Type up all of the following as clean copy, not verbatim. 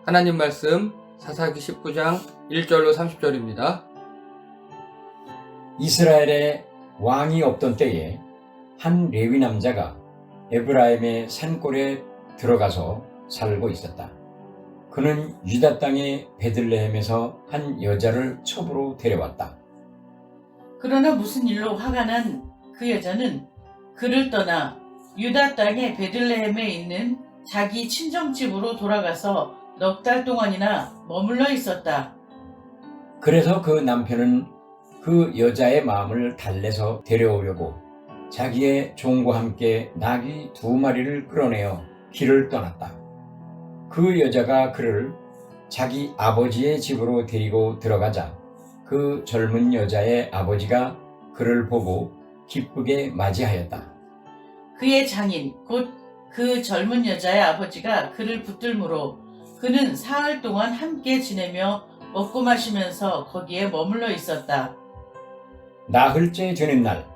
하나님 말씀 사사기 19장 1절로 30절입니다. 이스라엘에 왕이 없던 때에 한 레위 남자가 에브라임의 산골에 들어가서 살고 있었다. 그는 유다 땅의 베들레헴에서 한 여자를 첩으로 데려왔다. 그러나 무슨 일로 화가 난 그 여자는 그를 떠나 유다 땅의 베들레헴에 있는 자기 친정집으로 돌아가서 넉 달 동안이나 머물러 있었다. 그래서 그 남편은 그 여자의 마음을 달래서 데려오려고 자기의 종과 함께 나귀 2마리를 끌어내어 길을 떠났다. 그 여자가 그를 자기 아버지의 집으로 데리고 들어가자 그 젊은 여자의 아버지가 그를 보고 기쁘게 맞이하였다. 그의 장인 곧 그 젊은 여자의 아버지가 그를 붙들므로 그는 사흘 동안 함께 지내며 먹고 마시면서 거기에 머물러 있었다. 나흘째 되는 날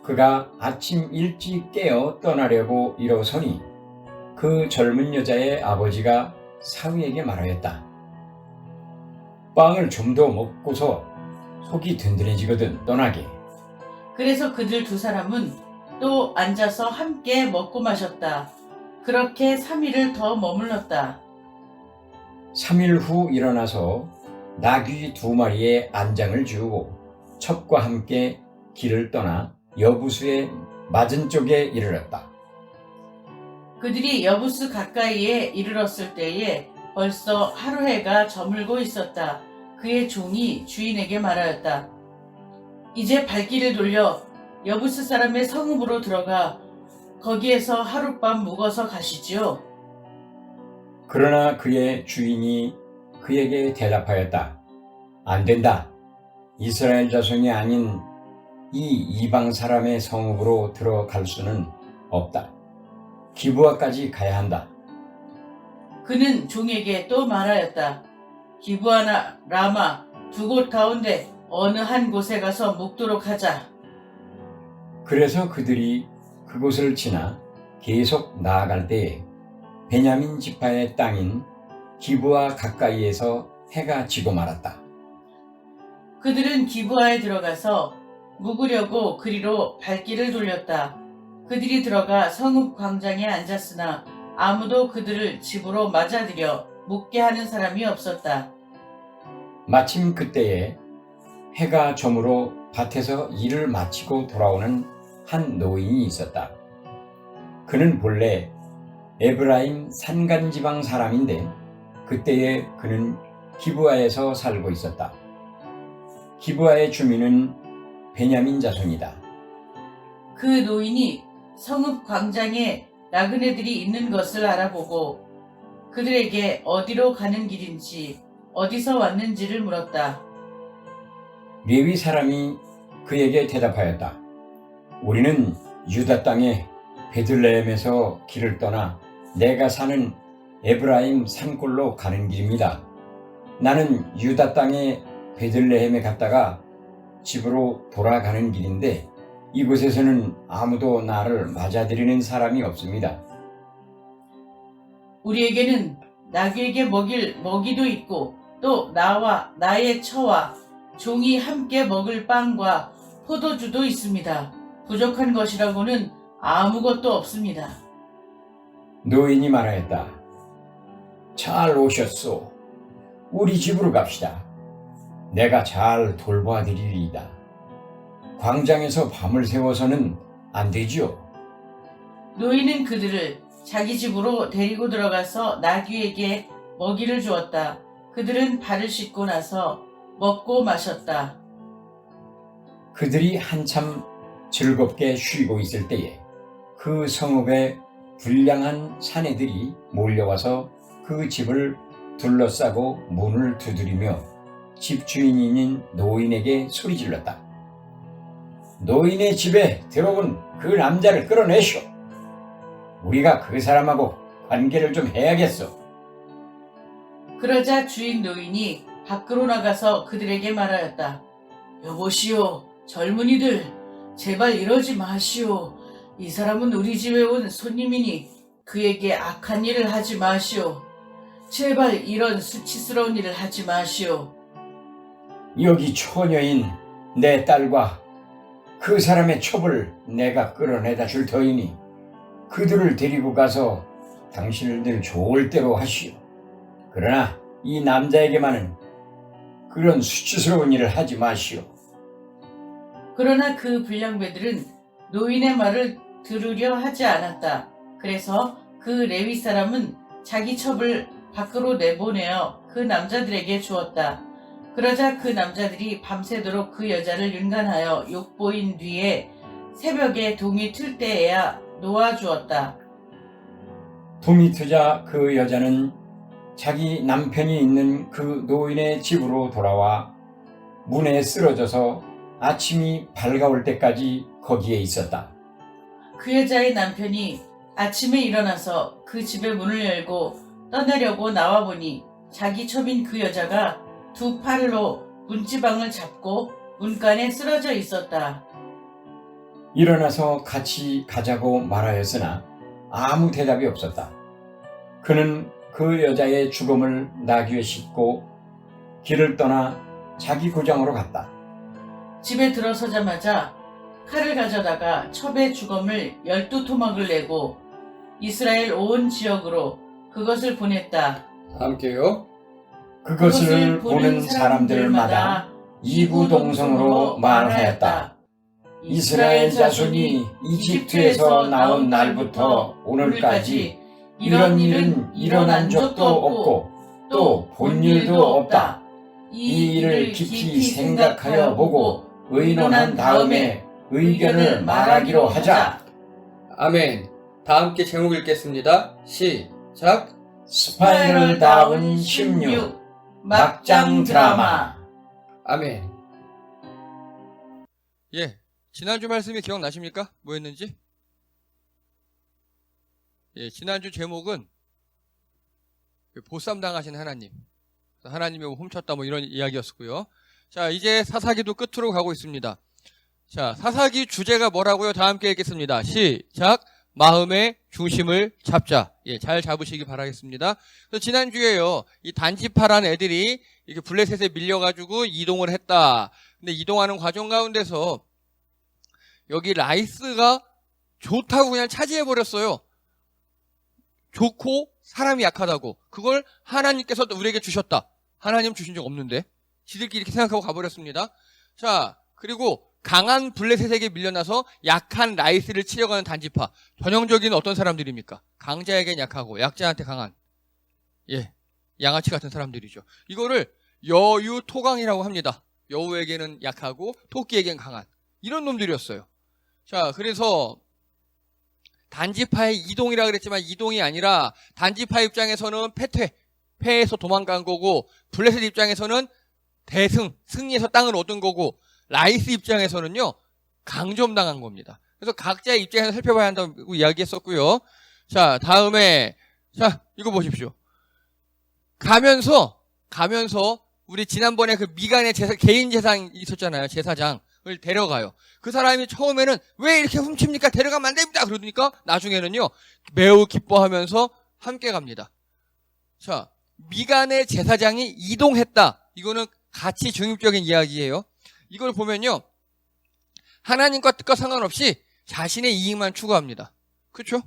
그가 아침 일찍 깨어 떠나려고 일어서니 그 젊은 여자의 아버지가 사위에게 말하였다. 빵을 좀 더 먹고서 속이 든든해지거든 떠나게. 그래서 그들 2사람은 또 앉아서 함께 먹고 마셨다. 그렇게 3일을 더 머물렀다. 3일 후 일어나서 나귀 2마리에 안장을 주우고 첩과 함께 길을 떠나 여부수의 맞은 쪽에 이르렀다. 그들이 여부스 가까이에 이르렀을 때에 벌써 하루해가 저물고 있었다. 그의 종이 주인에게 말하였다. 이제 발길을 돌려 여부스 사람의 성읍으로 들어가 거기에서 하룻밤 묵어서 가시지요. 그러나 그의 주인이 그에게 대답하였다. 안 된다. 이스라엘 자손이 아닌 이 이방 사람의 성읍으로 들어갈 수는 없다. 기브아까지 가야 한다. 그는 종에게 또 말하였다. 기브아나 라마 2곳 가운데 어느 한 곳에 가서 묵도록 하자. 그래서 그들이 그곳을 지나 계속 나아갈 때에 베냐민 지파의 땅인 기브아 가까이에서 해가 지고 말았다. 그들은 기브아에 들어가서 묵으려고 그리로 발길을 돌렸다. 그들이 들어가 성읍 광장에 앉았으나 아무도 그들을 집으로 맞아들여 묵게 하는 사람이 없었다. 마침 그때에 해가 저물어 밭에서 일을 마치고 돌아오는 한 노인이 있었다. 그는 본래 에브라임 산간지방 사람인데 그때에 그는 기브아에서 살고 있었다. 기브아의 주민은 베냐민 자손이다. 그 노인이 성읍 광장에 나그네들이 있는 것을 알아보고 그들에게 어디로 가는 길인지 어디서 왔는지를 물었다. 레위 사람이 그에게 대답하였다. 우리는 유다 땅의 베들레헴에서 길을 떠나 내가 사는 에브라임 산골로 가는 길입니다. 나는 유다 땅의 베들레헴에 갔다가 집으로 돌아가는 길인데 이곳에서는 아무도 나를 맞아들이는 사람이 없습니다. 우리에게는 나귀에게 먹일 먹이도 있고 또 나와 나의 처와 종이 함께 먹을 빵과 포도주도 있습니다. 부족한 것이라고는 아무것도 없습니다. 노인이 말하였다. 잘 오셨소. 우리 집으로 갑시다. 내가 잘 돌봐드리리이다. 광장에서 밤을 새워서는 안 되지요. 노인은 그들을 자기 집으로 데리고 들어가서 나귀에게 먹이를 주었다. 그들은 발을 씻고 나서 먹고 마셨다. 그들이 한참 즐겁게 쉬고 있을 때에 그 성읍에 불량한 사내들이 몰려와서 그 집을 둘러싸고 문을 두드리며 집주인인 노인에게 소리질렀다. 노인의 집에 들어온 그 남자를 끌어내시오. 우리가 그 사람하고 관계를 좀 해야겠어. 그러자 주인 노인이 밖으로 나가서 그들에게 말하였다. 여보시오, 젊은이들, 제발 이러지 마시오. 이 사람은 우리 집에 온 손님이니 그에게 악한 일을 하지 마시오. 제발 이런 수치스러운 일을 하지 마시오. 여기 처녀인 내 딸과 그 사람의 첩을 내가 끌어내다 줄 터이니 그들을 데리고 가서 당신들 좋을 대로 하시오. 그러나 이 남자에게만은 그런 수치스러운 일을 하지 마시오. 그러나 그 불량배들은 노인의 말을 들으려 하지 않았다. 그래서 그 레위 사람은 자기 첩을 밖으로 내보내어 그 남자들에게 주었다. 그러자 그 남자들이 밤새도록 그 여자를 윤간하여 욕보인 뒤에 새벽에 동이 틀 때에야 놓아주었다. 동이 트자 그 여자는 자기 남편이 있는 그 노인의 집으로 돌아와 문에 쓰러져서 아침이 밝아올 때까지 거기에 있었다. 그 여자의 남편이 아침에 일어나서 그 집의 문을 열고 떠나려고 나와보니 자기 첩인 그 여자가 두 팔로 문지방을 잡고 문간에 쓰러져 있었다. 일어나서 같이 가자고 말하였으나 아무 대답이 없었다. 그는 그 여자의 죽음을 나귀에 싣고 길을 떠나 자기 고장으로 갔다. 집에 들어서자마자 칼을 가져다가 첩의 죽음을 12토막을 내고 이스라엘 온 지역으로 그것을 보냈다. 함께요. 그것을 보는 사람들마다 이구동성으로 말하였다. 이스라엘 자손이 이집트에서 나온 날부터 오늘까지 이런 일은 일어난 적도 없고 또 본 일도 없다. 이 일을 깊이 생각하여 보고 의논한 다음에 의견을 말하기로 하자. 아멘. 다 함께 제목 읽겠습니다. 시작. 스파이럴다운 16 막장 드라마. 아멘. 예, 지난주 말씀이 기억나십니까? 뭐였는지? 예, 지난주 제목은 보쌈 당하신 하나님, 하나님이 훔쳤다 뭐 이런 이야기였었고요. 자, 이제 사사기도 끝으로 가고 있습니다. 자, 사사기 주제가 뭐라고요? 다 함께 읽겠습니다. 시작. 마음의 중심을 잡자. 예, 잘 잡으시기 바라겠습니다. 그래서 지난주에요, 이 단지파란 애들이 이렇게 블레셋에 밀려가지고 이동을 했다. 근데 이동하는 과정 가운데서 여기 라이스가 좋다고 그냥 차지해버렸어요. 좋고 사람이 약하다고. 그걸 하나님께서 우리에게 주셨다. 하나님 주신 적 없는데. 지들끼리 이렇게 생각하고 가버렸습니다. 자, 그리고 강한 블레셋에게 밀려나서 약한 라이스를 치려가는 단지파. 전형적인 어떤 사람들입니까? 강자에겐 약하고 약자한테 강한. 예, 양아치 같은 사람들이죠. 이거를 여유토강이라고 합니다. 여우에게는 약하고 토끼에겐 강한. 이런 놈들이었어요. 자, 그래서 단지파의 이동이라 그랬지만 이동이 아니라 단지파 입장에서는 패해서 도망간 거고, 블레셋 입장에서는 승리해서 땅을 얻은 거고, 라이스 입장에서는요, 강점당한 겁니다. 그래서 각자의 입장에서 살펴봐야 한다고 이야기했었고요. 자, 다음에, 자, 이거 보십시오. 가면서, 우리 지난번에 그 미간의 개인 재상 있었잖아요. 제사장을 데려가요. 그 사람이 처음에는 왜 이렇게 훔칩니까? 데려가면 안 됩니다. 그러니까 나중에는요, 매우 기뻐하면서 함께 갑니다. 자, 미간의 제사장이 이동했다. 이거는 가치 중립적인 이야기예요. 이걸 보면요, 하나님과 뜻과 상관없이 자신의 이익만 추구합니다. 그렇죠?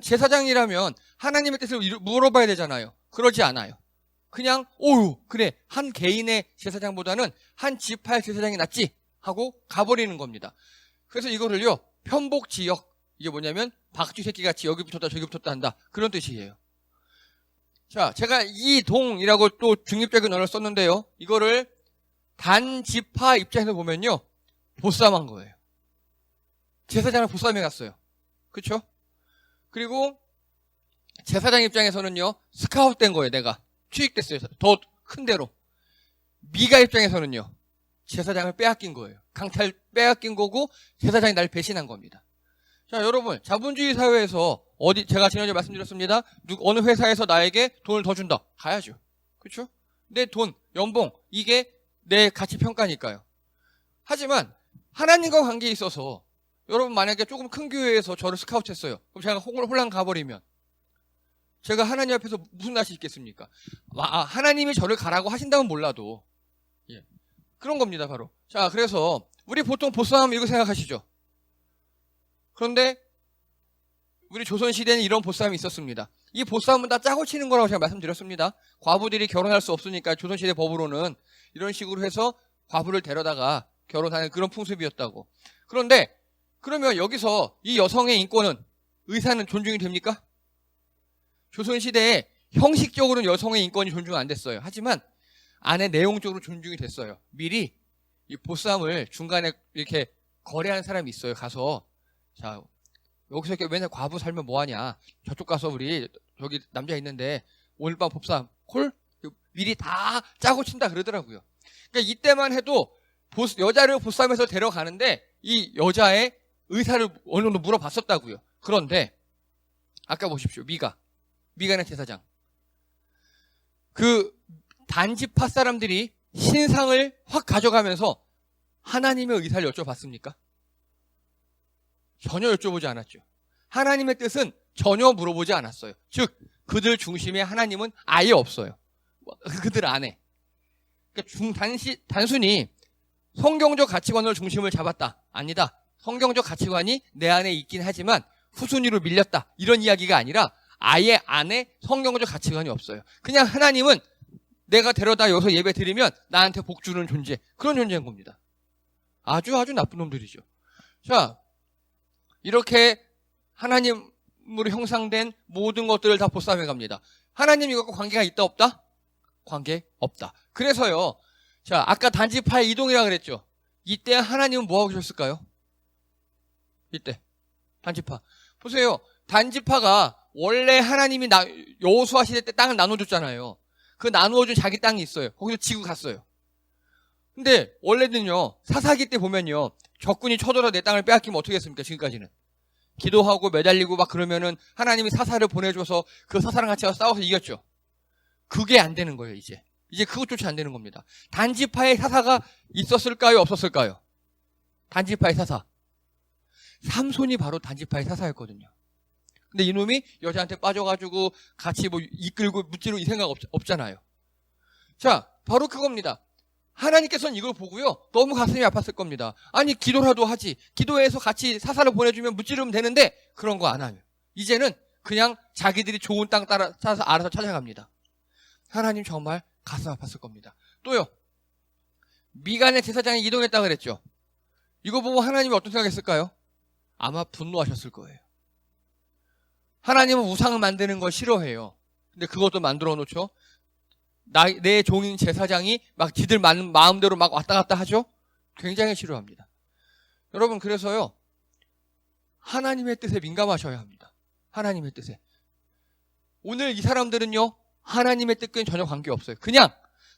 제사장이라면 하나님의 뜻을 물어봐야 되잖아요. 그러지 않아요. 그냥 그래, 한 개인의 제사장보다는 한 지파의 제사장이 낫지 하고 가버리는 겁니다. 그래서 이거를요, 편복지역, 이게 뭐냐면 박쥐 새끼같이 여기 붙었다 저기 붙었다 한다, 그런 뜻이에요. 자, 제가 이동이라고 또 중립적인 언어를 썼는데요, 이거를 단지파 입장에서 보면요, 보쌈한 거예요. 제사장을 보쌈해 갔어요. 그렇죠? 그리고 제사장 입장에서는요, 스카웃 된 거예요. 내가 취직됐어요. 더 큰 데로. 미가 입장에서는요, 제사장을 빼앗긴 거예요. 강탈 빼앗긴 거고 제사장이 날 배신한 겁니다. 자, 여러분, 자본주의 사회에서 제가 지난주에 말씀드렸습니다. 어느 회사에서 나에게 돈을 더 준다. 가야죠. 그렇죠? 내 돈, 연봉, 이게 내 가치 평가니까요. 하지만 하나님과 관계에 있어서 여러분 만약에 조금 큰 교회에서 저를 스카우트했어요. 그럼 제가 홀랑 가버리면 제가 하나님 앞에서 무슨 낯이 있겠습니까? 하나님이 저를 가라고 하신다면 몰라도 예. 그런 겁니다, 바로. 자, 그래서 우리 보통 보쌈 이렇게 생각하시죠. 그런데 우리 조선시대에는 이런 보쌈이 있었습니다. 이 보쌈은 다 짜고 치는 거라고 제가 말씀드렸습니다. 과부들이 결혼할 수 없으니까 조선시대 법으로는 이런 식으로 해서 과부를 데려다가 결혼하는 그런 풍습이었다고. 그런데 그러면 여기서 이 여성의 인권은, 의사는 존중이 됩니까? 조선시대에 형식적으로는 여성의 인권이 존중 안 됐어요. 하지만 안에 내용적으로 존중이 됐어요. 미리 이 보쌈을 중간에 이렇게 거래하는 사람이 있어요. 가서 자, 여기서 이렇게 맨날 과부 살면 뭐하냐, 저쪽 가서 우리 저기 남자 있는데 오늘 밤 보쌈 콜? 미리 다 짜고 친다 그러더라고요. 그러니까 이때만 해도 여자를 보쌈에서 데려가는데 이 여자의 의사를 어느 정도 물어봤었다고요. 그런데 아까 보십시오. 미간의 제사장, 그 단지파 사람들이 신상을 확 가져가면서 하나님의 의사를 여쭤봤습니까? 전혀 여쭤보지 않았죠. 하나님의 뜻은 전혀 물어보지 않았어요. 즉 그들 중심에 하나님은 아예 없어요. 그들 안에. 그러니까 단순히 성경적 가치관으로 중심을 잡았다. 아니다. 성경적 가치관이 내 안에 있긴 하지만 후순위로 밀렸다. 이런 이야기가 아니라 아예 안에 성경적 가치관이 없어요. 그냥 하나님은 내가 데려다 여기서 예배 드리면 나한테 복 주는 존재, 그런 존재인 겁니다. 아주 나쁜 놈들이죠. 자, 이렇게 하나님으로 형상된 모든 것들을 다 보쌈해 갑니다. 하나님 이것과 관계가 있다 없다? 관계 없다. 그래서요, 자, 아까 단지파의 이동이라 그랬죠. 이때 하나님은 뭐 하고 계셨을까요? 이때 단지파 보세요. 단지파가 원래 하나님이 여호수아 시대 때 땅을 나눠줬잖아요. 그 나누어준 자기 땅이 있어요. 거기서 지고 갔어요. 근데 원래는요, 사사기 때 보면요, 적군이 쳐들어 내 땅을 빼앗기면 어떻게 했습니까? 지금까지는 기도하고 매달리고 막 그러면은 하나님이 사사를 보내줘서 그 사사랑 같이 싸워서 이겼죠. 그게 안 되는 거예요. 이제 그것조차 안 되는 겁니다. 단지파의 사사가 있었을까요? 없었을까요? 단지파의 사사, 삼손이 바로 단지파의 사사였거든요. 근데 이놈이 여자한테 빠져가지고 같이 뭐 이끌고 무찌르고 이 생각 없잖아요. 자, 바로 그겁니다. 하나님께서는 이걸 보고요, 너무 가슴이 아팠을 겁니다. 아니, 기도라도 하지. 기도해서 같이 사사를 보내주면 무찌르면 되는데 그런 거 안 하면 이제는 그냥 자기들이 좋은 땅 따라서 알아서 찾아갑니다. 하나님 정말 가슴 아팠을 겁니다. 또요, 미간의 제사장이 이동했다 그랬죠. 이거 보고 하나님이 어떤 생각했을까요? 아마 분노하셨을 거예요. 하나님은 우상을 만드는 걸 싫어해요. 근데 그것도 만들어 놓죠. 내 종인 제사장이 막 지들 마음대로 막 왔다 갔다 하죠. 굉장히 싫어합니다. 여러분, 그래서요, 하나님의 뜻에 민감하셔야 합니다. 하나님의 뜻에. 오늘 이 사람들은요, 하나님의 뜻과는 전혀 관계없어요. 그냥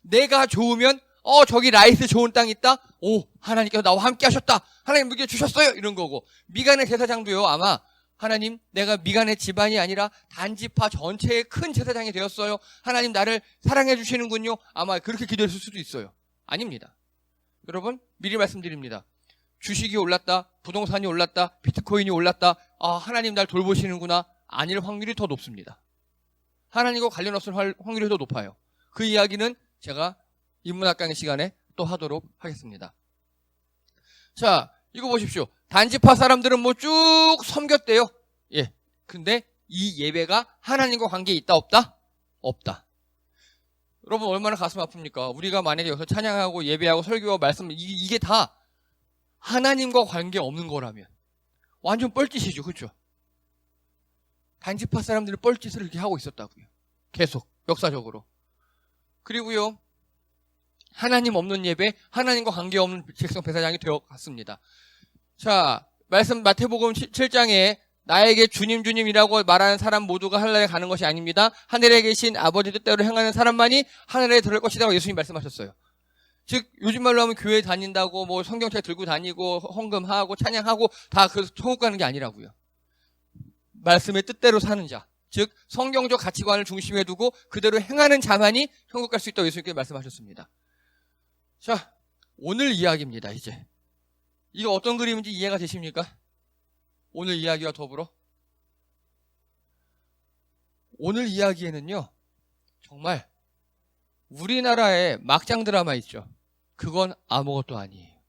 내가 좋으면 저기 라이스 좋은 땅 있다? 오, 하나님께서 나와 함께 하셨다. 하나님 물겨 주셨어요. 이런 거고. 미간의 제사장도요, 아마 하나님, 내가 미간의 집안이 아니라 단지파 전체의 큰 제사장이 되었어요. 하나님 나를 사랑해 주시는군요. 아마 그렇게 기도했을 수도 있어요. 아닙니다. 여러분, 미리 말씀드립니다. 주식이 올랐다, 부동산이 올랐다, 비트코인이 올랐다, 하나님 날 돌보시는구나, 아닐 확률이 더 높습니다. 하나님과 관련 없을 확률이 더 높아요. 그 이야기는 제가 인문학 강의 시간에 또 하도록 하겠습니다. 자, 이거 보십시오. 단지파 사람들은 뭐 쭉 섬겼대요. 예. 근데 이 예배가 하나님과 관계 있다 없다? 없다. 여러분, 얼마나 가슴 아픕니까? 우리가 만약에 여기서 찬양하고 예배하고 설교하고 말씀, 이게 다 하나님과 관계 없는 거라면 완전 뻘짓이죠. 그렇죠? 단지파 사람들이 뻘짓을 이렇게 하고 있었다고요. 계속 역사적으로. 그리고요, 하나님 없는 예배, 하나님과 관계없는 백성 제사장이 되어갔습니다. 자, 말씀 마태복음 7장에 나에게 주님 주님이라고 말하는 사람 모두가 하늘에 가는 것이 아닙니다. 하늘에 계신 아버지 뜻대로 행하는 사람만이 하늘에 들어갈 것이라고 예수님 말씀하셨어요. 즉, 요즘 말로 하면 교회 다닌다고 뭐 성경책 들고 다니고 헌금하고 찬양하고 다 그 천국 가는 게 아니라고요. 말씀의 뜻대로 사는 자, 즉 성경적 가치관을 중심에 두고 그대로 행하는 자만이 천국 갈 수 있다고 예수님께서 말씀하셨습니다. 자, 오늘 이야기입니다. 이제 이거 어떤 그림인지 이해가 되십니까? 오늘 이야기와 더불어 오늘 이야기에는요, 정말 우리나라의 막장 드라마 있죠. 그건 아무것도 아니에요.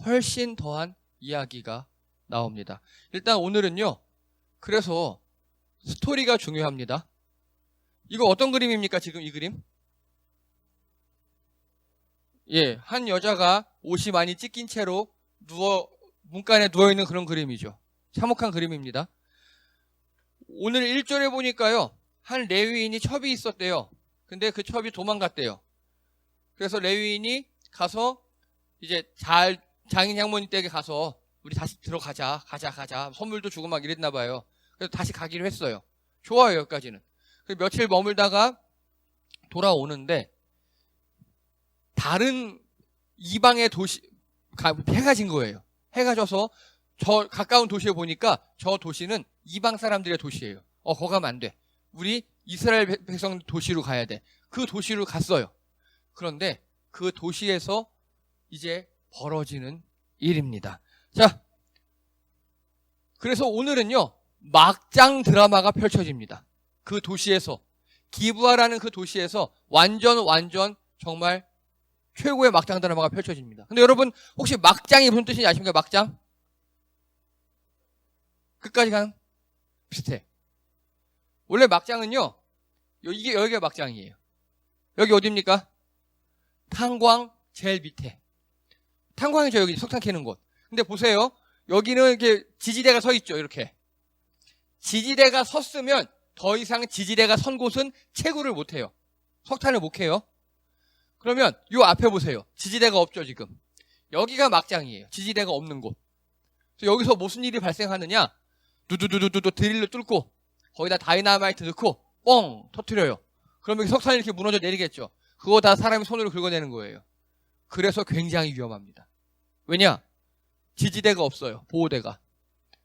훨씬 더한 이야기가 나옵니다. 일단 오늘은요, 그래서 스토리가 중요합니다. 이거 어떤 그림입니까, 지금 이 그림? 예, 한 여자가 옷이 많이 찢긴 채로 문간에 누워있는 그런 그림이죠. 참혹한 그림입니다. 오늘 1절에 보니까요, 한 레위인이 첩이 있었대요. 근데 그 첩이 도망갔대요. 그래서 레위인이 가서 이제 장인 장모님 댁에 가서 우리 다시 들어가자, 가자. 선물도 주고 막 이랬나 봐요. 그래서 다시 가기로 했어요. 좋아요, 여기까지는. 며칠 머물다가 돌아오는데 다른 이방의 해가 진 거예요. 해가 져서 저 가까운 도시에 보니까 저 도시는 이방 사람들의 도시예요. 거기 가면 안 돼. 우리 이스라엘 백성 도시로 가야 돼. 그 도시로 갔어요. 그런데 그 도시에서 이제 벌어지는 일입니다. 자, 그래서 오늘은요, 막장 드라마가 펼쳐집니다. 그 도시에서, 기브아라는 그 도시에서 완전 정말 최고의 막장 드라마가 펼쳐집니다. 근데 여러분, 혹시 막장이 무슨 뜻인지 아십니까? 막장? 끝까지 간 비슷해. 원래 막장은요, 여기가 막장이에요. 여기 어디입니까? 탄광 제일 밑에. 탄광이죠, 여기 석탄 캐는 곳. 근데 보세요. 여기는 이렇게 지지대가 서 있죠, 이렇게. 지지대가 섰으면 더 이상 지지대가 선 곳은 채굴을 못 해요. 석탄을 못 캐요. 그러면 요 앞에 보세요. 지지대가 없죠, 지금. 여기가 막장이에요. 지지대가 없는 곳. 그래서 여기서 무슨 일이 발생하느냐? 두두두두두 드릴로 뚫고 거기다 다이나마이트 넣고 뻥 터뜨려요. 그러면 석탄이 이렇게 무너져 내리겠죠. 그거 다 사람이 손으로 긁어내는 거예요. 그래서 굉장히 위험합니다. 왜냐? 지지대가 없어요. 보호대가.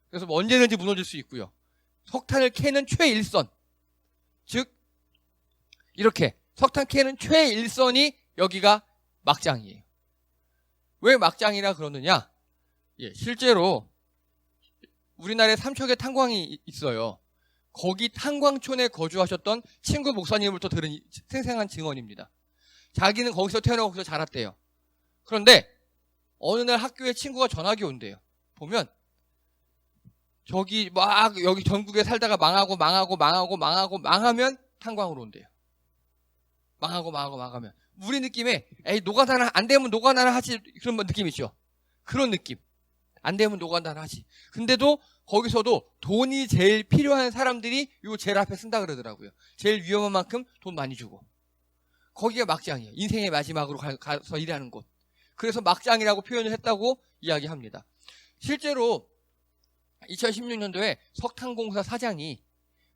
그래서 언제든지 무너질 수 있고요. 석탄을 캐는 최일선, 즉 이렇게 석탄 캐는 최일선이 여기가 막장이에요. 왜 막장이라 그러느냐? 예, 실제로 우리나라에 삼척에 탄광이 있어요. 거기 탄광촌에 거주하셨던 친구 목사님으로부터 들은 생생한 증언입니다. 자기는 거기서 태어나고 거기서 자랐대요. 그런데 어느 날 학교에 친구가 전학이 온대요. 보면 저기 막 여기 전국에 살다가 망하면 탄광으로 온대요. 망하면 우리 느낌에 에이 노가다나 안 되면 노가다나 하지 그런 느낌 있죠. 그런 느낌. 안 되면 노가다나 하지. 근데도 거기서도 돈이 제일 필요한 사람들이 요 제일 앞에 쓴다 그러더라고요. 제일 위험한 만큼 돈 많이 주고. 거기가 막장이에요. 인생의 마지막으로 가서 일하는 곳. 그래서 막장이라고 표현을 했다고 이야기합니다. 실제로 2016년도에 석탄공사 사장이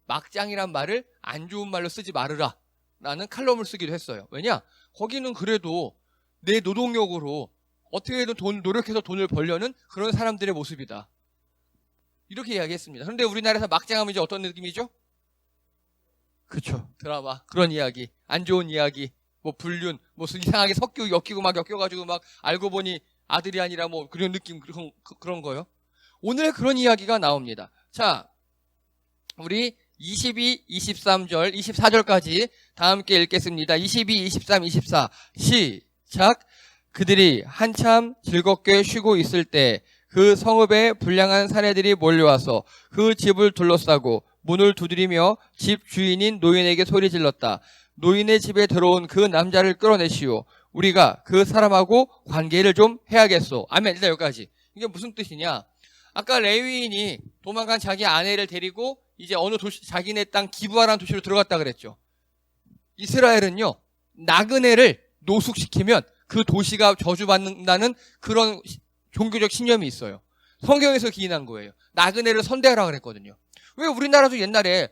막장이란 말을 안 좋은 말로 쓰지 말으라 라는 칼럼을 쓰기도 했어요. 왜냐? 거기는 그래도 내 노동력으로 어떻게든 노력해서 돈을 벌려는 그런 사람들의 모습이다. 이렇게 이야기했습니다. 그런데 우리나라에서 막장하면 이제 어떤 느낌이죠? 그쵸. 드라마. 그런 이야기. 안 좋은 이야기. 뭐 불륜. 뭐 이상하게 엮여가지고 막 알고 보니 아들이 아니라 뭐 그런 느낌, 그런 거요. 오늘 그런 이야기가 나옵니다. 자, 우리 22, 23절, 24절까지 다 함께 읽겠습니다. 22, 23, 24. 시작. 그들이 한참 즐겁게 쉬고 있을 때 그 성읍에 불량한 사내들이 몰려와서 그 집을 둘러싸고 문을 두드리며 집 주인인 노인에게 소리 질렀다. 노인의 집에 들어온 그 남자를 끌어내시오. 우리가 그 사람하고 관계를 좀 해야겠소. 아멘. 일단 여기까지. 이게 무슨 뜻이냐? 아까 레위인이 도망간 자기 아내를 데리고 이제 어느 도시, 자기네 땅 기브아라는 도시로 들어갔다 그랬죠. 이스라엘은요, 나그네를 노숙시키면 그 도시가 저주받는다는 그런 종교적 신념이 있어요. 성경에서 기인한 거예요. 나그네를 선대하라 그랬거든요. 왜 우리나라도 옛날에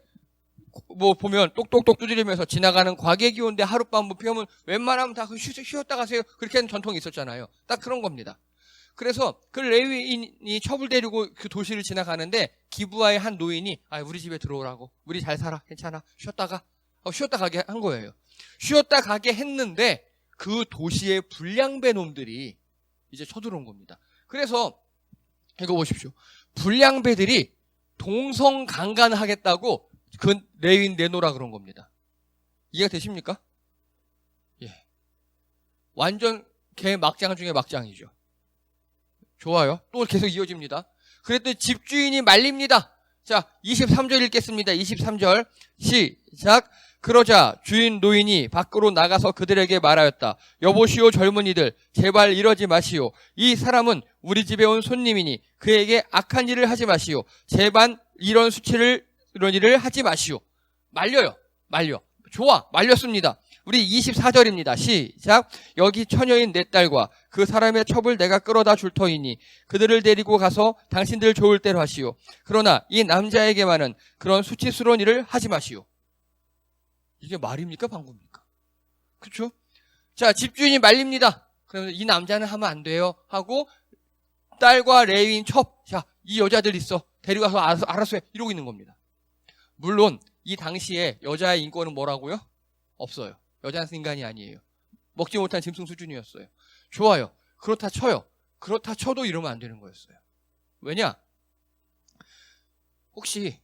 뭐 보면 똑똑똑 두드리면서 지나가는 과객이 온데 하룻밤 뭐 피우면 웬만하면 다 쉬었다 가세요. 그렇게 하는 전통이 있었잖아요. 딱 그런 겁니다. 그래서 그 레위인이 첩을 데리고 그 도시를 지나가는데 기브아의 한 노인이 우리 집에 들어오라고. 우리 잘 살아. 괜찮아. 쉬었다 가게 한 거예요. 쉬었다 가게 했는데 그 도시의 불량배 놈들이 이제 쳐들어온 겁니다. 그래서 이거 보십시오. 불량배들이 동성강간하겠다고 그 레위인 내놓으라 그런 겁니다. 이해가 되십니까? 예. 완전 개 막장 중에 막장이죠. 좋아요. 또 계속 이어집니다. 그랬더니 집주인이 말립니다. 자, 23절 읽겠습니다. 23절 시작. 그러자 주인 노인이 밖으로 나가서 그들에게 말하였다. 여보시오 젊은이들, 제발 이러지 마시오. 이 사람은 우리 집에 온 손님이니 그에게 악한 일을 하지 마시오. 제발 이런 일을 하지 마시오. 말려요. 말려. 좋아. 말렸습니다. 우리 24절입니다. 시작. 여기 처녀인 내 딸과 그 사람의 첩을 내가 끌어다 줄 터이니 그들을 데리고 가서 당신들 좋을 대로 하시오. 그러나 이 남자에게만은 그런 수치스러운 일을 하지 마시오. 이게 말입니까? 방구입니까? 그렇죠? 자, 집주인이 말립니다. 그러면 이 남자는 하면 안 돼요 하고 딸과 레위인 첩, 자, 이 여자들 있어. 데리고 가서 알아서 해. 이러고 있는 겁니다. 물론 이 당시에 여자의 인권은 뭐라고요? 없어요. 여자는 인간이 아니에요. 먹지 못한 짐승 수준이었어요. 좋아요. 그렇다 쳐요. 그렇다 쳐도 이러면 안 되는 거였어요. 왜냐? 혹시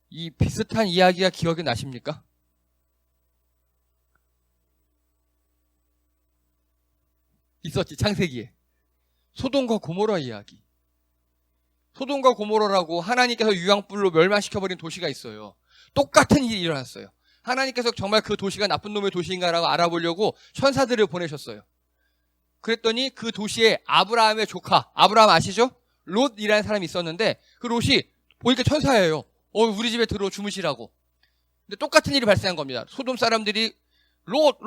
이 비슷한 이야기가 기억이 나십니까? 있었지, 창세기에. 소돔과 고모라 이야기. 소돔과 고모라라고 하나님께서 유황불로 멸망시켜버린 도시가 있어요. 똑같은 일이 일어났어요. 하나님께서 정말 그 도시가 나쁜 놈의 도시인가라고 알아보려고 천사들을 보내셨어요. 그랬더니 그 도시에 아브라함의 조카, 아브라함 아시죠? 롯이라는 사람이 있었는데 그 롯이 보니까 천사예요. 우리 집에 들어 주무시라고. 근데 똑같은 일이 발생한 겁니다. 소돔 사람들이 롯!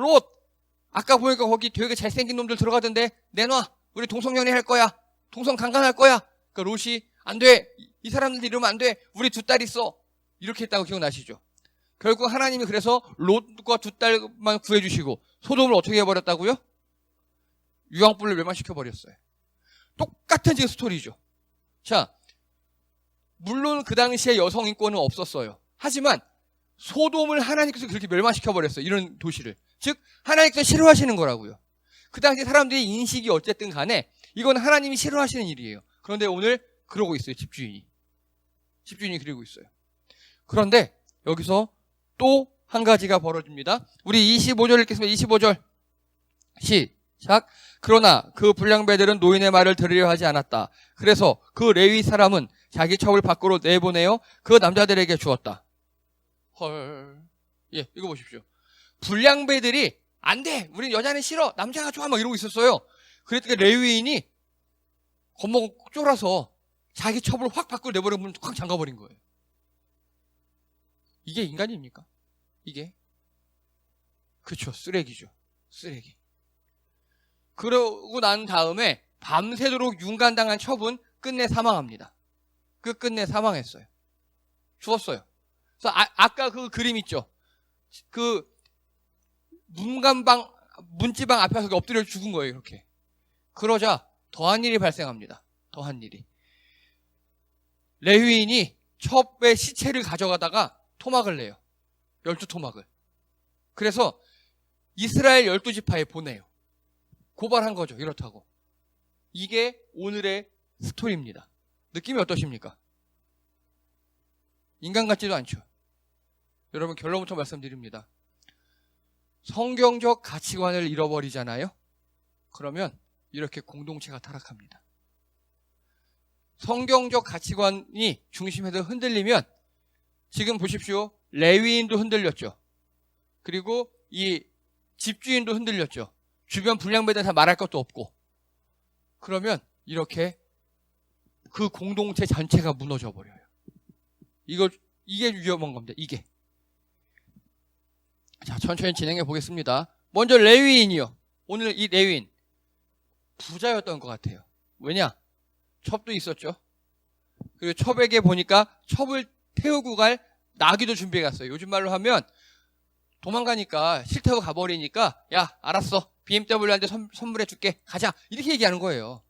아까 보니까 거기 되게 잘생긴 놈들 들어가던데 내놔. 우리 동성연애 할 거야. 동성 강간할 거야. 그러니까 롯이 안 돼. 이 사람들 이러면 안 돼. 우리 두 딸 있어. 이렇게 했다고 기억나시죠? 결국 하나님이 그래서 롯과 두 딸만 구해주시고 소돔을 어떻게 해버렸다고요? 유황불로 멸망시켜버렸어요. 똑같은 지금 스토리죠. 자, 물론 그 당시에 여성 인권은 없었어요. 하지만 소돔을 하나님께서 그렇게 멸망시켜버렸어요. 이런 도시를. 즉 하나님께서 싫어하시는 거라고요. 그 당시 사람들의 인식이 어쨌든 간에 이건 하나님이 싫어하시는 일이에요. 그런데 오늘 그러고 있어요. 집주인이 그러고 있어요. 그런데 여기서 또 한 가지가 벌어집니다. 우리 25절 읽겠습니다. 25절 시작. 그러나 그 불량배들은 노인의 말을 들으려 하지 않았다. 그래서 그 레위 사람은 자기 첩을 밖으로 내보내어 그 남자들에게 주었다. 헐. 예, 이거 보십시오. 불량배들이 안 돼. 우린 여자는 싫어. 남자가 좋아. 막 이러고 있었어요. 그랬더니 레위인이 겁먹고 쫄아서 자기 첩을 확 밖으로 내버리고 문을 확 잠가버린 거예요. 이게 인간입니까? 이게? 그쵸. 쓰레기죠. 쓰레기. 그러고 난 다음에 밤새도록 윤간당한 첩은 끝내 사망합니다. 끝내 사망했어요. 죽었어요. 그래서 아까 그 그림 있죠? 그 문지방 앞에서 엎드려 죽은 거예요. 이렇게. 그러자 더한 일이 발생합니다. 더한 일이. 레위인이 첩의 시체를 가져가다가 토막을 내요. 12토막을. 그래서 이스라엘 12지파에 보내요. 고발한 거죠. 이렇다고. 이게 오늘의 스토리입니다. 느낌이 어떠십니까? 인간 같지도 않죠. 여러분 결론부터 말씀드립니다. 성경적 가치관을 잃어버리잖아요. 그러면 이렇게 공동체가 타락합니다. 성경적 가치관이 중심에서 흔들리면 지금 보십시오. 레위인도 흔들렸죠. 그리고 이 집주인도 흔들렸죠. 주변 불량배들 다 말할 것도 없고. 그러면 이렇게 그 공동체 전체가 무너져 버려요. 이게 위험한 겁니다. 이게. 자, 천천히 진행해 보겠습니다. 먼저 레위인이요. 오늘 이 레위인 부자였던 것 같아요. 왜냐? 첩도 있었죠. 그리고 첩에게 보니까 첩을 태우고 갈 나귀도 준비해 갔어요. 요즘 말로 하면 도망가니까 싫다고 가버리니까 야 알았어. BMW한테 선물해 줄게. 가자. 이렇게 얘기하는 거예요.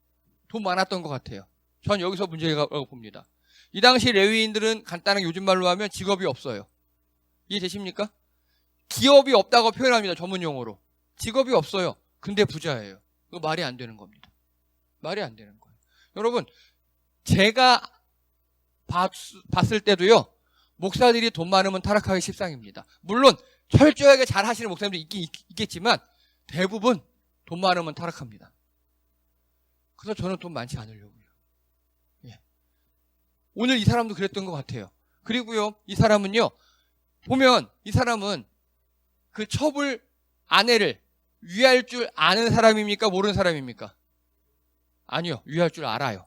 돈 많았던 것 같아요. 전 여기서 문제라고 봅니다. 이 당시 레위인들은 간단하게 요즘 말로 하면 직업이 없어요. 이해되십니까? 기업이 없다고 표현합니다. 전문용어로. 직업이 없어요. 근데 부자예요. 이거 말이 안 되는 겁니다. 말이 안 되는 거예요. 여러분 제가 봤을 때도요. 목사들이 돈 많으면 타락하기 십상입니다. 물론 철저하게 잘 하시는 목사님도 있겠지만 대부분 돈 많으면 타락합니다. 그래서 저는 돈 많지 않으려고요. 예. 오늘 이 사람도 그랬던 것 같아요. 그리고요, 이 사람은요, 보면 이 사람은 그 첩을, 아내를 위할 줄 아는 사람입니까? 모르는 사람입니까? 아니요, 위할 줄 알아요.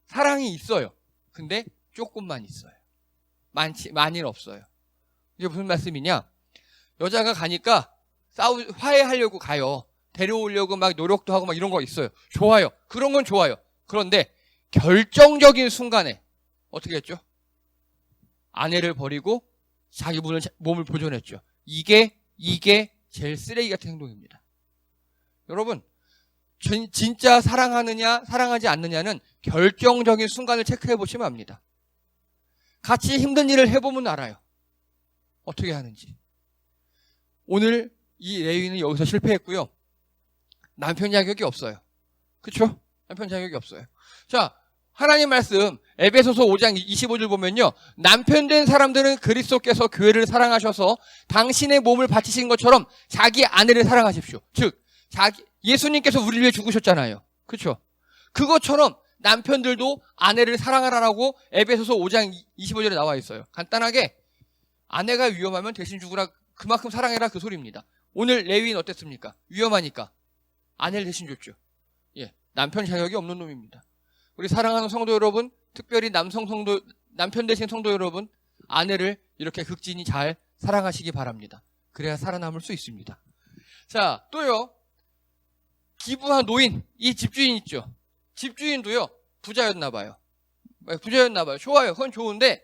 사랑이 있어요. 근데 조금만 있어요. 많이는 없어요. 이게 무슨 말씀이냐? 여자가 가니까 화해하려고 가요. 데려오려고 막 노력도 하고 막 이런 거 있어요. 좋아요. 그런 건 좋아요. 그런데 결정적인 순간에 어떻게 했죠? 아내를 버리고 자기 몸을 보존했죠. 이게 제일 쓰레기 같은 행동입니다. 여러분, 진짜 사랑하느냐 사랑하지 않느냐는 결정적인 순간을 체크해 보시면 압니다. 같이 힘든 일을 해보면 알아요. 어떻게 하는지. 오늘 이 레위는 여기서 실패했고요. 남편 자격이 없어요. 그렇죠? 남편 자격이 없어요. 자, 하나님 말씀 에베소서 5장 25절 보면요. 남편 된 사람들은 그리스도께서 교회를 사랑하셔서 당신의 몸을 바치신 것처럼 자기 아내를 사랑하십시오. 즉 예수님께서 우리를 위해 죽으셨잖아요. 그렇죠? 그것처럼 남편들도 아내를 사랑하라라고 에베소서 5장 25절에 나와 있어요. 간단하게 아내가 위험하면 대신 죽으라, 그만큼 사랑해라, 그 소리입니다. 오늘 레위는 어땠습니까? 위험하니까 아내를 대신 줬죠. 예, 남편 자격이 없는 놈입니다. 우리 사랑하는 성도 여러분, 특별히 남편 되신 성도 여러분, 아내를 이렇게 극진히 잘 사랑하시기 바랍니다. 그래야 살아남을 수 있습니다. 자, 또요, 기부한 노인, 이 집주인 있죠. 집주인도요, 부자였나봐요. 좋아요. 그건 좋은데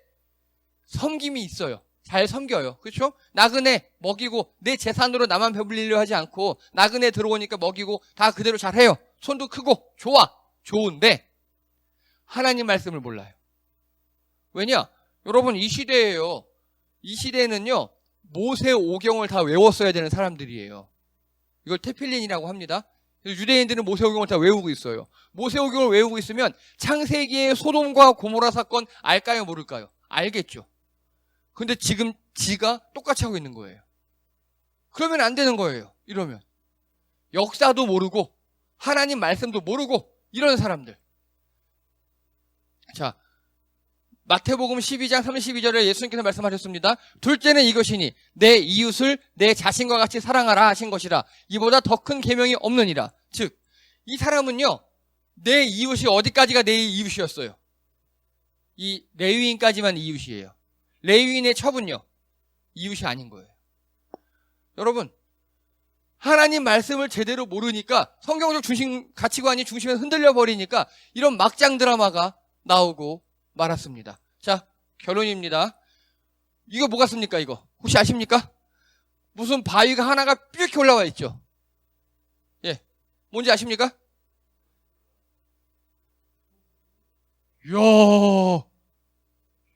섬김이 있어요. 잘 섬겨요. 그렇죠? 나그네 먹이고 내 재산으로 나만 배불리려 하지 않고 나그네 들어오니까 먹이고 다 그대로 잘해요. 손도 크고 좋은데 하나님 말씀을 몰라요. 왜냐? 여러분, 이 시대에요. 이 시대는요, 모세오경을 다 외웠어야 되는 사람들이에요. 이걸 테필린이라고 합니다. 유대인들은 모세오경을 다 외우고 있어요. 모세오경을 외우고 있으면 창세기의 소돔과 고모라 사건 알까요, 모를까요? 알겠죠. 근데 지금 지가 똑같이 하고 있는 거예요. 그러면 안 되는 거예요. 이러면 역사도 모르고 하나님 말씀도 모르고 이런 사람들. 자, 마태복음 12장 32절에 예수님께서 말씀하셨습니다. 둘째는 이것이니 내 이웃을 내 자신과 같이 사랑하라 하신 것이라. 이보다 더 큰 계명이 없느니라. 즉, 이 사람은요, 내 이웃이 어디까지가 내 이웃이었어요? 이 레위인까지만 이웃이에요. 레위인의 첩은요, 이웃이 아닌 거예요. 여러분, 하나님 말씀을 제대로 모르니까 성경적 가치관이 중심에서 흔들려 버리니까 이런 막장 드라마가 나오고 말았습니다. 자, 결론입니다. 이거 뭐 같습니까, 이거? 혹시 아십니까? 무슨 바위가 하나가 뾰족히 올라와 있죠? 예. 뭔지 아십니까? 이야,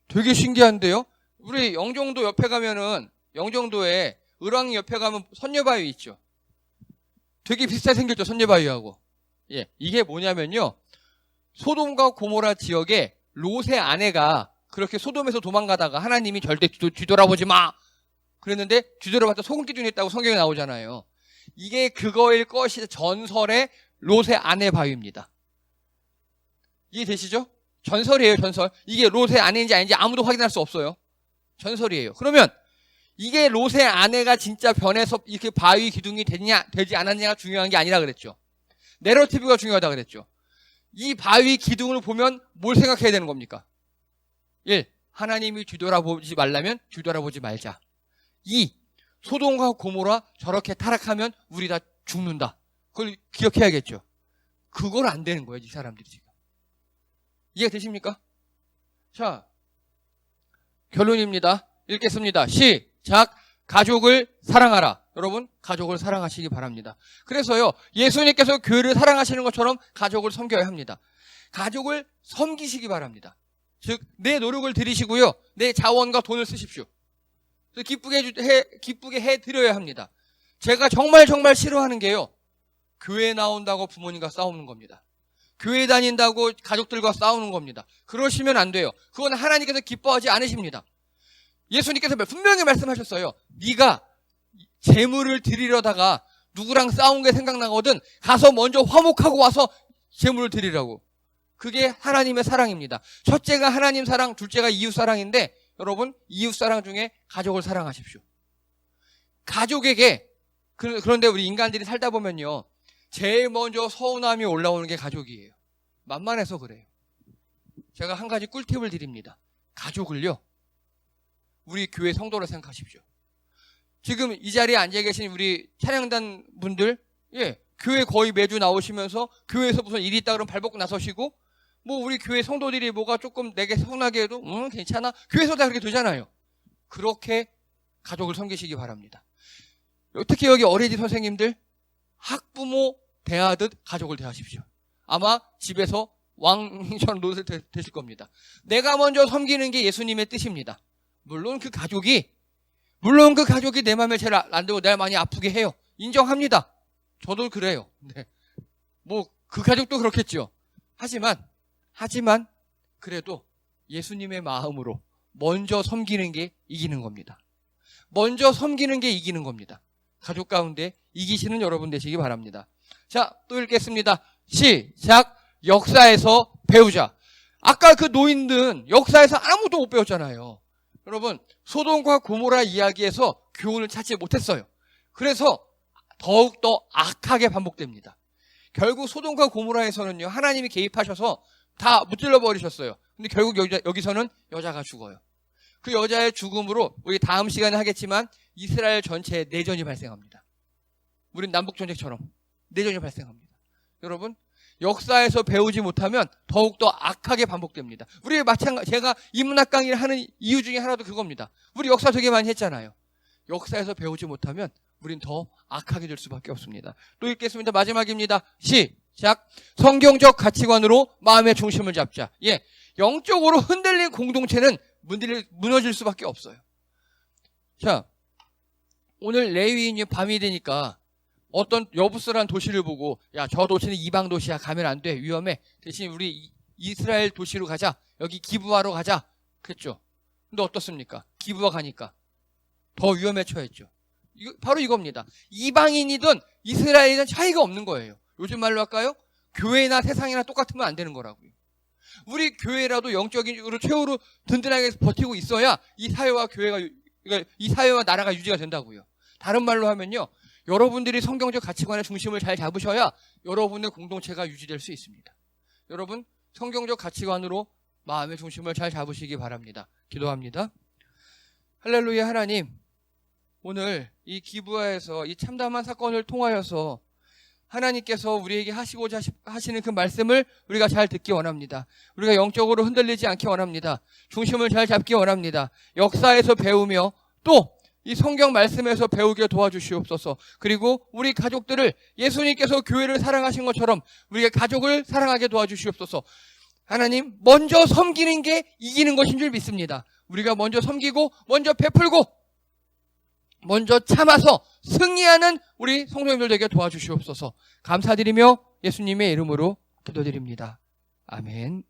되게 신기한데요? 우리 영종도 옆에 가면은, 영종도에 을왕리 옆에 가면 선녀바위 있죠? 되게 비슷하게 생겼죠, 선녀바위하고. 예. 이게 뭐냐면요, 소돔과 고모라 지역에 롯의 아내가 그렇게 소돔에서 도망가다가 하나님이 절대 뒤돌아보지 마! 그랬는데 뒤돌아봤다 소금기둥이 있다고 성경에 나오잖아요. 이게 그거일 것이 전설의 롯의 아내 바위입니다. 이해되시죠? 전설이에요, 전설. 이게 롯의 아내인지 아닌지 아무도 확인할 수 없어요. 전설이에요. 그러면 이게 롯의 아내가 진짜 변해서 이렇게 바위 기둥이 되지 않았냐가 중요한 게 아니라 그랬죠. 내러티브가 중요하다 그랬죠. 이 바위 기둥을 보면 뭘 생각해야 되는 겁니까? 1. 하나님이 뒤돌아보지 말라면 뒤돌아보지 말자. 2. 소돔과 고모라 저렇게 타락하면 우리 다 죽는다. 그걸 기억해야겠죠. 그걸 안 되는 거예요, 이 사람들이 지금. 이해가 되십니까? 자, 결론입니다. 읽겠습니다. 시작. 가족을 사랑하라. 여러분, 가족을 사랑하시기 바랍니다. 그래서요, 예수님께서 교회를 사랑하시는 것처럼 가족을 섬겨야 합니다. 가족을 섬기시기 바랍니다. 즉, 내 노력을 들이시고요, 내 자원과 돈을 쓰십시오. 기쁘게 해드려야 합니다. 제가 정말 싫어하는 게요, 교회 나온다고 부모님과 싸우는 겁니다. 교회 다닌다고 가족들과 싸우는 겁니다. 그러시면 안 돼요. 그건 하나님께서 기뻐하지 않으십니다. 예수님께서 분명히 말씀하셨어요. 네가 재물을 드리려다가 누구랑 싸운 게 생각나거든 가서 먼저 화목하고 와서 재물을 드리라고. 그게 하나님의 사랑입니다. 첫째가 하나님 사랑, 둘째가 이웃 사랑인데 여러분 이웃 사랑 중에 가족을 사랑하십시오. 가족에게 그런데 우리 인간들이 살다 보면요. 제일 먼저 서운함이 올라오는 게 가족이에요. 만만해서 그래요. 제가 한 가지 꿀팁을 드립니다. 가족을요. 우리 교회 성도로 생각하십시오. 지금 이 자리에 앉아 계신 우리 찬양단 분들, 교회 거의 매주 나오시면서 교회에서 무슨 일이 있다 그러면 발벗고 나서시고, 뭐 우리 교회 성도들이 뭐가 조금 내게 서운하게 해도 괜찮아. 교회에서 다 그렇게 되잖아요. 그렇게 가족을 섬기시기 바랍니다. 특히 여기 어린이 선생님들 학부모 대하듯 가족을 대하십시오. 아마 집에서 왕처럼 노릇을 되실 겁니다. 내가 먼저 섬기는 게 예수님의 뜻입니다. 물론 그 가족이 내 마음에 제일 안 되고 날 많이 아프게 해요. 인정합니다. 저도 그래요. 네. 뭐 그 가족도 그렇겠죠. 하지만 그래도 예수님의 마음으로 먼저 섬기는 게 이기는 겁니다. 먼저 섬기는 게 이기는 겁니다. 가족 가운데 이기시는 여러분 되시기 바랍니다. 자, 또 읽겠습니다. 시작. 역사에서 배우자. 아까 그 노인들은 역사에서 아무것도 못 배웠잖아요. 여러분, 소돔과 고모라 이야기에서 교훈을 찾지 못했어요. 그래서 더욱더 악하게 반복됩니다. 결국 소돔과 고모라에서는요, 하나님이 개입하셔서 다 무찔러 버리셨어요. 근데 결국 여기서는 여자가 죽어요. 그 여자의 죽음으로 우리 다음 시간에 하겠지만 이스라엘 전체에 내전이 발생합니다. 우린 남북전쟁처럼 내전이 발생합니다. 여러분, 역사에서 배우지 못하면 더욱더 악하게 반복됩니다. 우리 제가 인문학 강의를 하는 이유 중에 하나도 그겁니다. 우리 역사 되게 많이 했잖아요. 역사에서 배우지 못하면 우린 더 악하게 될 수밖에 없습니다. 또 읽겠습니다. 마지막입니다. 시작. 성경적 가치관으로 마음의 중심을 잡자. 영적으로 흔들린 공동체는 무너질 수밖에 없어요. 자, 오늘 레위인이 밤이 되니까 어떤 여부스라는 도시를 보고 야, 저 도시는 이방 도시야. 가면 안 돼. 위험해. 대신 우리 이스라엘 도시로 가자. 여기 기브아로 가자. 그랬죠. 근데 어떻습니까? 기브아 가니까 더 위험해져야죠. 바로 이겁니다. 이방인이든 이스라엘이든 차이가 없는 거예요. 요즘 말로 할까요? 교회나 세상이나 똑같으면 안 되는 거라고요. 우리 교회라도 영적으로 최후로 든든하게 버티고 있어야 이 사회와 나라가 유지가 된다고요. 다른 말로 하면요. 여러분들이 성경적 가치관의 중심을 잘 잡으셔야 여러분의 공동체가 유지될 수 있습니다. 여러분, 성경적 가치관으로 마음의 중심을 잘 잡으시기 바랍니다. 기도합니다. 할렐루야. 하나님, 오늘 이 기브아에서 이 참담한 사건을 통하여서 하나님께서 우리에게 하시고자 하시는 그 말씀을 우리가 잘 듣기 원합니다. 우리가 영적으로 흔들리지 않기 원합니다. 중심을 잘 잡기 원합니다. 역사에서 배우며 또 이 성경 말씀에서 배우게 도와주시옵소서. 그리고 우리 가족들을 예수님께서 교회를 사랑하신 것처럼 우리의 가족을 사랑하게 도와주시옵소서. 하나님, 먼저 섬기는 게 이기는 것인 줄 믿습니다. 우리가 먼저 섬기고 먼저 베풀고 먼저 참아서 승리하는 우리 성도님들 되게 도와주시옵소서. 감사드리며 예수님의 이름으로 기도드립니다. 아멘.